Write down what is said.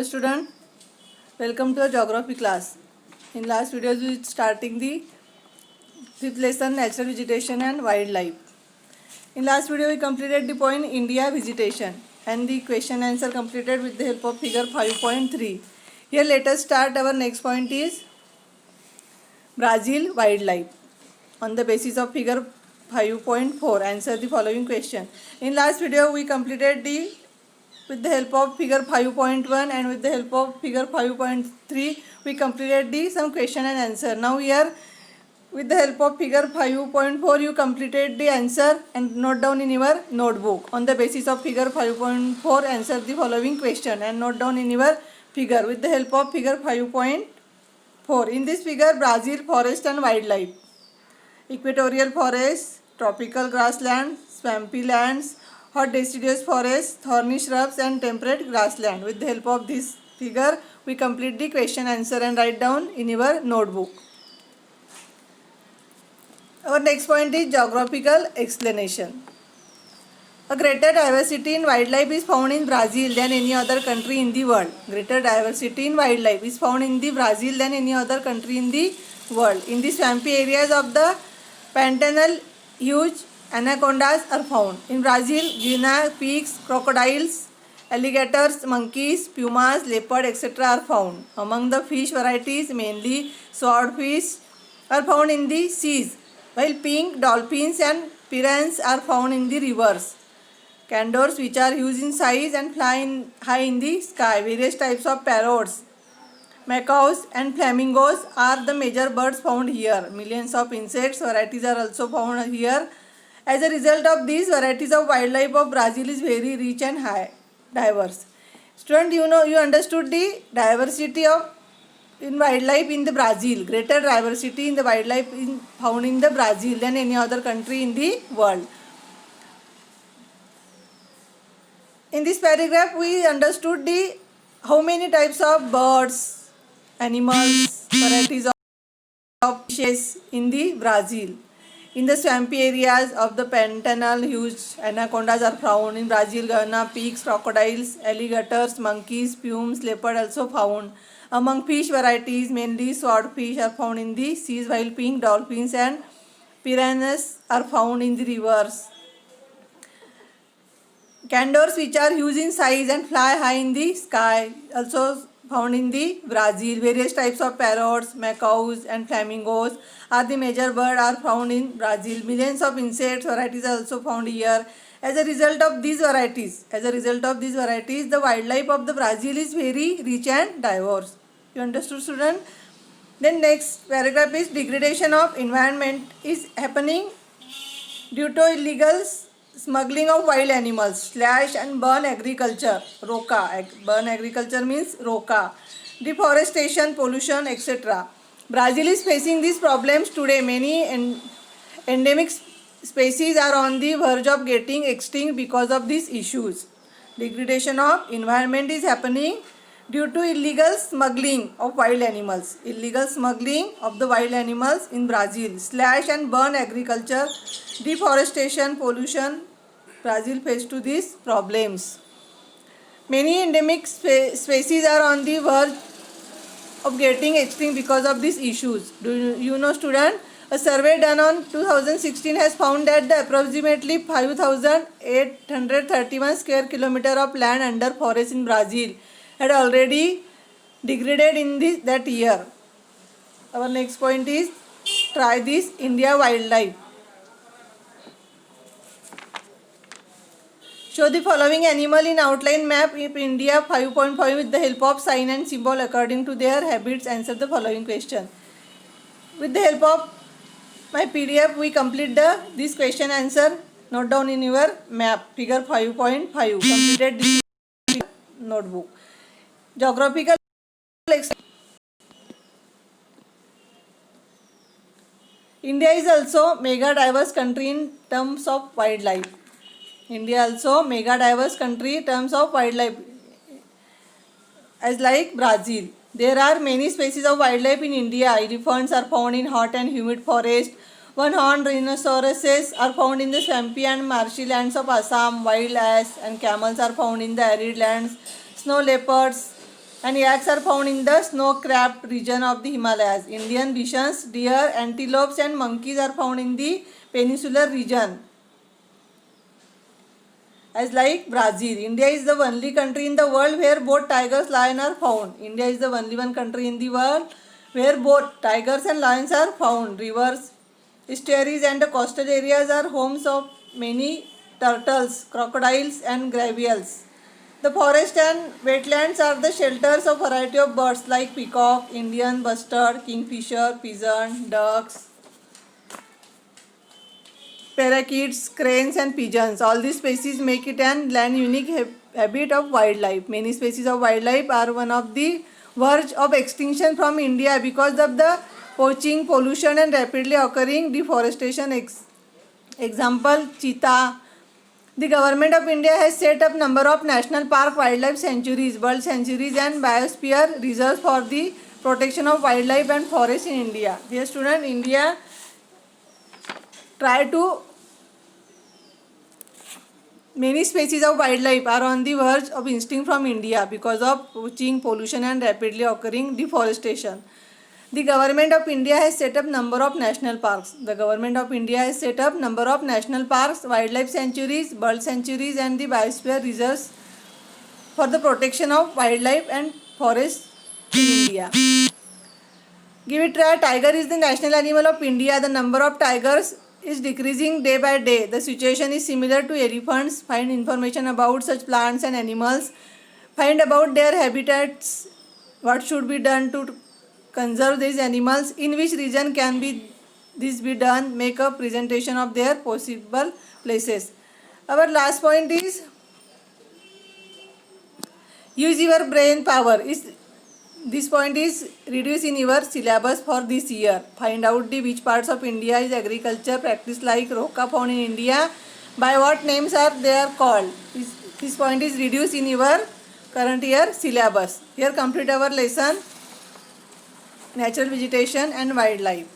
Student, welcome to our geography class. In last video we starting the fifth lesson, natural vegetation and wildlife. In last video we completed the point India vegetation and the question answer completed with the help of figure 5.3. Here let us start. Our next point is Brazil wildlife. On the basis of figure 5.4, answer the following question. In last video we completed the with the help of figure 5.1 and with the help of figure 5.3 we completed the some question and answer. Now here with the help of figure 5.4 you completed the answer and note down in your notebook. On the basis of figure 5.4, answer the following question and note down in your figure with the help of figure 5.4. In this figure, Brazil forest and wildlife, equatorial forest, tropical grassland, swampy lands, hot deciduous forest, thorny shrubs and temperate grassland. With the help of this figure, we complete the question answer and write down in your notebook. Our next point is geographical explanation. A greater diversity in wildlife is found in Brazil than any other country in the world. Greater diversity in wildlife is found in the Brazil than any other country in the world. In the swampy areas of the Pantanal, huge anacondas are found. In Brazil, guinea pigs, crocodiles, alligators, monkeys, pumas, leopard, etc. are found. Among the fish varieties, mainly swordfish are found in the seas, while pink dolphins and piranhas are found in the rivers. Condors, which are huge in size and fly high in the sky. Various types of parrots, macaws and flamingos are the major birds found here. Millions of insects varieties are also found here. As a result of these, varieties of wildlife of Brazil is very rich and high diverse. Student, you understood the diversity of in wildlife in the Brazil. Greater diversity in the wildlife found in the Brazil than any other country in the world. In this paragraph, we understood the how many types of birds, animals, varieties of fishes in the Brazil. In the swampy areas of the Pantanal, huge anacondas are found. In Brazil, guinea pigs, crocodiles, alligators, monkeys, pumas, leopard also found. Among fish varieties, mainly swordfish are found in the seas, while pink dolphins and piranhas are found in the rivers. Condors, which are huge in size and fly high in the sky, also found in the Brazil. Various types of parrots, macaws and flamingos are the major birds are found in Brazil. Millions of insect varieties are also found here. As a result of these varieties, the wildlife of the Brazil is very rich and diverse. You understood, student? Then next paragraph is degradation of environment is happening due to illegal smuggling of wild animals, slash and burn agriculture, ROCA. Burn agriculture means ROCA. Deforestation, pollution, etc. Brazil is facing these problems today. Many endemic species are on the verge of getting extinct because of these issues. Degradation of environment is happening due to illegal smuggling of wild animals. Illegal smuggling of the wild animals in Brazil. Slash and burn agriculture, deforestation, pollution. Brazil faced to these problems. Many endemic species are on the verge of getting extinct because of these issues. Do you know, student? A survey done on 2016 has found that the approximately 5,831 square kilometer of land under forest in Brazil had already degraded in that year. Our next point is try this India wildlife. Show the following animal in outline map of India 5.5 with the help of sign and symbol according to their habits. Answer the following question. With the help of my PDF, we complete this question answer. Note down in your map figure 5.5. Completed this notebook. Geographical India is also mega diverse country in terms of wildlife. India also mega diverse country in terms of wildlife as like Brazil. There are many species of wildlife in India. Elephants are found in hot and humid forest. One-horned rhinoceroses are found in the swampy and marshy lands of Assam. Wild ass and camels are found in the arid lands. Snow leopards, and yaks are found in the snow-capped region of the Himalayas. Indian bisons, deer, antelopes and monkeys are found in the peninsular region. As like Brazil, India is the only country in the world where both tigers, lions are found. India is the only one country in the world where both tigers and lions are found. Rivers, estuaries and the coastal areas are homes of many turtles, crocodiles and gravials. The forest and wetlands are the shelters of variety of birds like peacock, Indian bustard, kingfisher, pigeon, ducks, parakeets, cranes and pigeons. All these species make it an land unique habit of wildlife. Many species of wildlife are one of the verge of extinction from India because of the poaching, pollution and rapidly occurring deforestation. Example, cheetah. The government of India has set up number of national park, wildlife sanctuaries, world sanctuaries and biosphere reserves for the protection of wildlife and forests in India. Dear student, India try to many species of wildlife are on the verge of extinction from India because of poaching, pollution and rapidly occurring deforestation. The government of India has set up number of national parks. The government of India has set up number of national parks, wildlife sanctuaries, bird sanctuaries and the biosphere reserves for the protection of wildlife and forests in India. Give it try. Tiger is the national animal of India. The number of tigers is decreasing day by day. The situation is similar to elephants. Find information about such plants and animals. Find about their habitats. What should be done to conserve these animals? In which region can this be done? Make a presentation of their possible places. Our last point is use your brain power. This point is reduced in your syllabus for this year. Find out which parts of India is agriculture practice like roca found in India. By what names are they are called? This point is reduced in your current year syllabus. Here complete our lesson natural vegetation and wildlife.